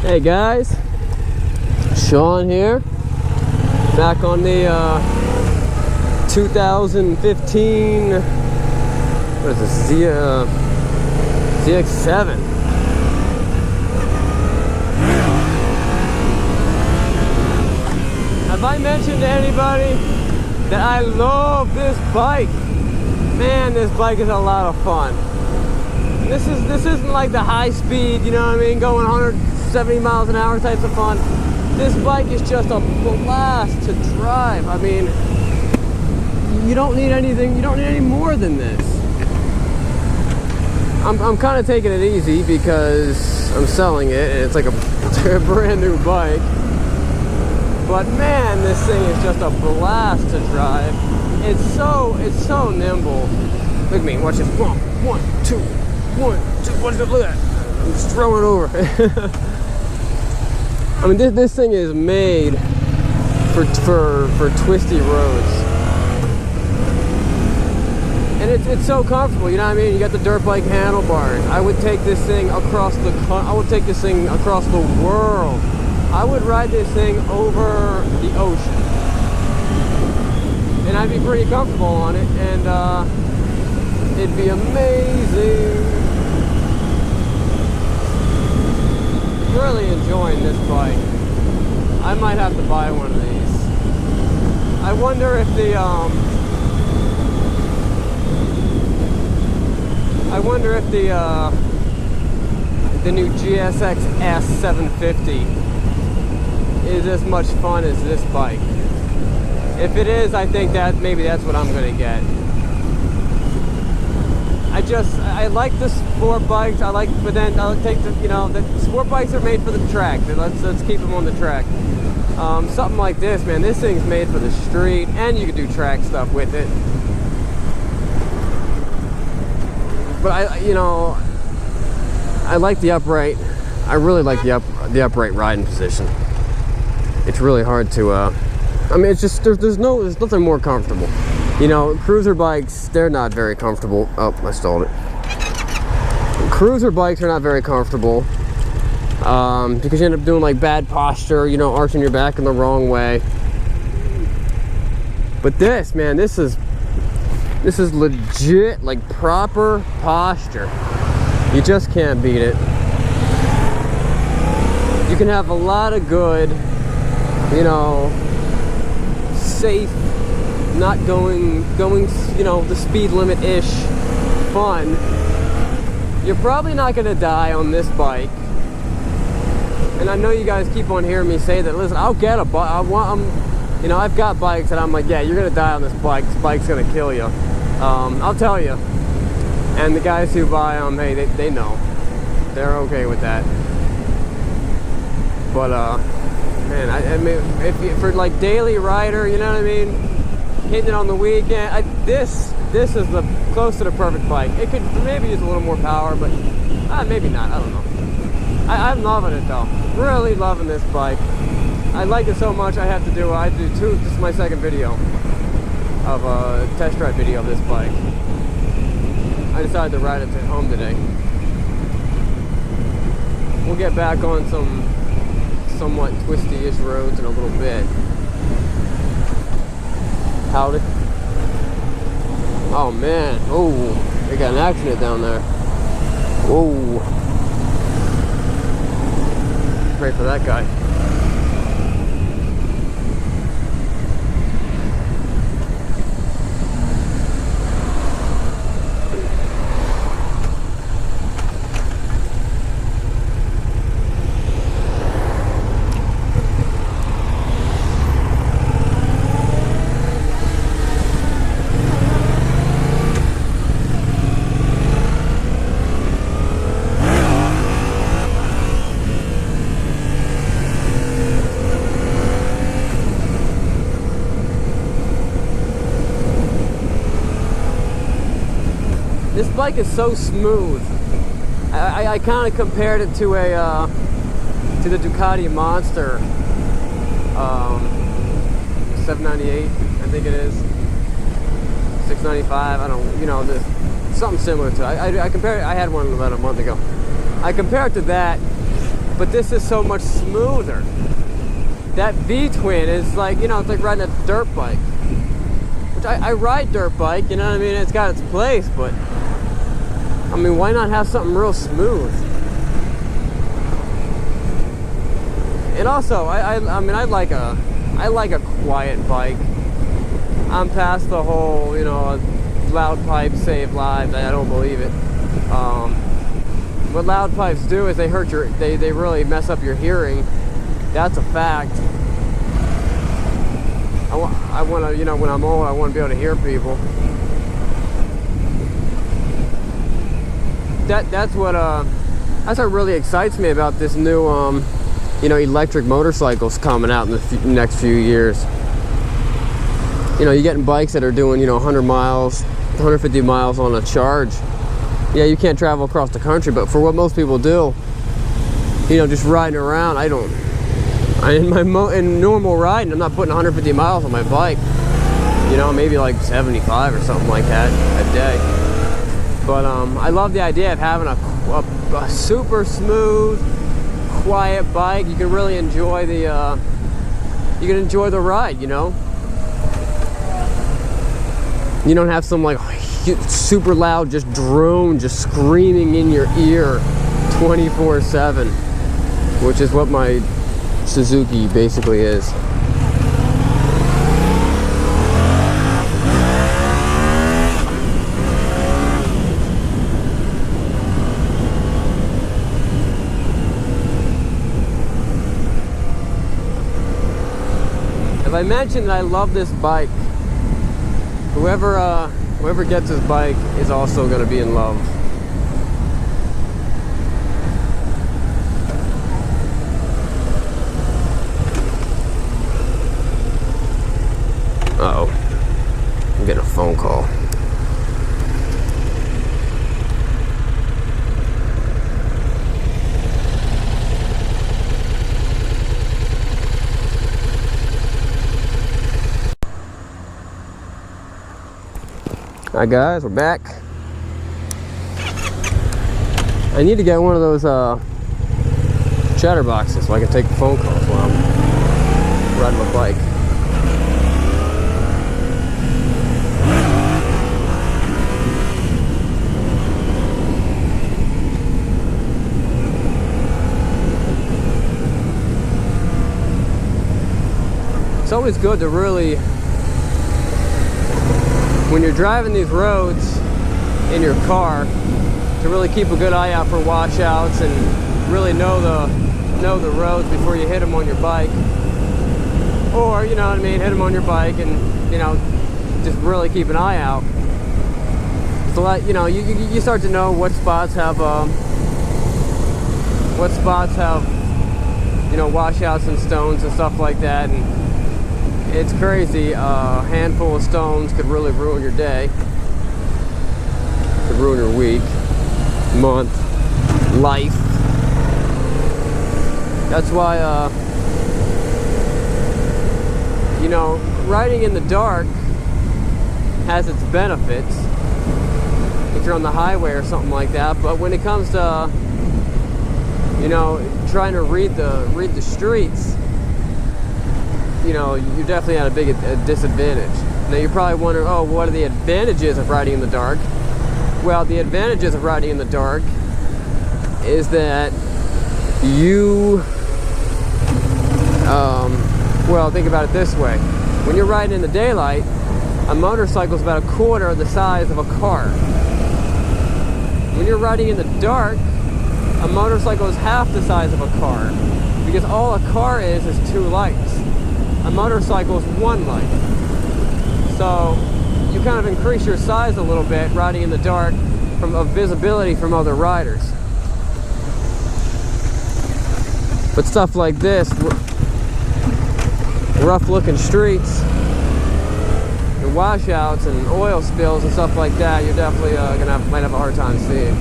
Hey guys, Sean here, back on the 2015, what is this, ZX7. Have I mentioned to anybody that I love this bike? Man, this bike is a lot of fun. This isn't like the high speed, you know what I mean, going 170 miles an hour types of fun. This bike is just a blast to drive. I mean, you don't need anything, you don't need any more than this. I'm kind of taking it easy because I'm selling it and it's like a brand new bike. But man, this thing is just a blast to drive. It's so nimble. Look at me, watch this. One, two. Look at that. I'm just throwing it over. I mean, this thing is made for twisty roads, and it's so comfortable. You know what I mean? You got the dirt bike handlebars. I would take this thing across the world. I would ride this thing over the ocean, and I'd be pretty comfortable on it, and it'd be amazing. Really enjoying this bike. I might have to buy one of these. I wonder if the new GSX S750 is as much fun as this bike. If it is, I think that maybe that's what I'm gonna get. I like the sport bikes. But then I'll take the, the sport bikes are made for the track. Let's keep them on the track. Something like this, man. This thing's made for the street, and you can do track stuff with it. But I like the upright. I really like the upright riding position. It's really hard to. I mean, it's just there's nothing more comfortable. Cruiser bikes, they're not very comfortable. Oh, I stalled it. Cruiser bikes are not very comfortable because you end up doing like bad posture, arching your back in the wrong way. But this, man, this is legit, like proper posture. You just can't beat it. You can have a lot of good, safe, not going, the speed limit-ish fun. You're probably not gonna die on this bike. And I know you guys keep on hearing me say that. Listen, I'll get a bike. I've got bikes that I'm like, yeah, you're gonna die on this bike. This bike's gonna kill you. I'll tell you. And the guys who buy them, hey, they know. They're okay with that. But man, I mean, if for like daily rider, you know what I mean, hitting it on the weekend, this is the close to the perfect bike. It could maybe use a little more power, but maybe not. I don't know. I'm loving it though. Really loving this bike. I like it so much. I have to do two. This is my second video of a test drive video of this bike. I decided to ride it at home today. We'll get back on some somewhat twisty-ish roads in a little bit. Howdy. Oh man, oh, they got an accident down there. Whoa. Pray for that guy. This bike is so smooth. I kind of compared it to the Ducati Monster 798, I think it is, 695. I don't, something similar to it. I compared it. I had one about a month ago. I compared it to that, but this is so much smoother. That V-twin is like, you know, it's like riding a dirt bike. Which I ride dirt bike, you know what I mean? It's got its place, but I mean, why not have something real smooth? And also, I mean, I like a quiet bike. I'm past the whole, you know, loud pipes save lives. I don't believe it. What loud pipes do is they hurt they really mess up your hearing. That's a fact. I want to, you know, when I'm old, I want to be able to hear people. That's what really excites me about this new, you know, electric motorcycles coming out in the next few years. You know, you're getting bikes that are doing, you know, 100 miles, 150 miles on a charge. Yeah, you can't travel across the country, but for what most people do, you know, just riding around, in normal riding, I'm not putting 150 miles on my bike. You know, maybe like 75 or something like that a day. But I love the idea of having a super smooth, quiet bike. You can really enjoy the ride, you know. You don't have some like super loud just drone just screaming in your ear 24/7, which is what my Suzuki basically is. If I mentioned that I love this bike, whoever gets this bike is also going to be in love. Uh-oh. I'm getting a phone call. Hi guys, we're back. I need to get one of those chatter boxes so I can take phone calls while I'm riding my bike. It's always good to really, when you're driving these roads in your car, to really keep a good eye out for washouts and really know the roads before you hit them on your bike. Or, you know what I mean, hit them on your bike and, you know, just really keep an eye out. So, like, you know, you start to know what spots have, you know, washouts and stones and stuff like that. And it's crazy. A handful of stones could really ruin your day, could ruin your week, month, life. That's why, you know, riding in the dark has its benefits if you're on the highway or something like that. But when it comes to, you know, trying to read the streets, you know, you're definitely at a big disadvantage. Now you're probably wondering, oh, what are the advantages of riding in the dark? Well, the advantages of riding in the dark is that you, well, think about it this way. When you're riding in the daylight, a motorcycle is about a quarter the size of a car. When you're riding in the dark, a motorcycle is half the size of a car, because all a car is two lights. A motorcycle is one light. So you kind of increase your size a little bit riding in the dark of visibility from other riders. But stuff like this, rough looking streets and washouts and oil spills and stuff like that, you're definitely might have a hard time seeing.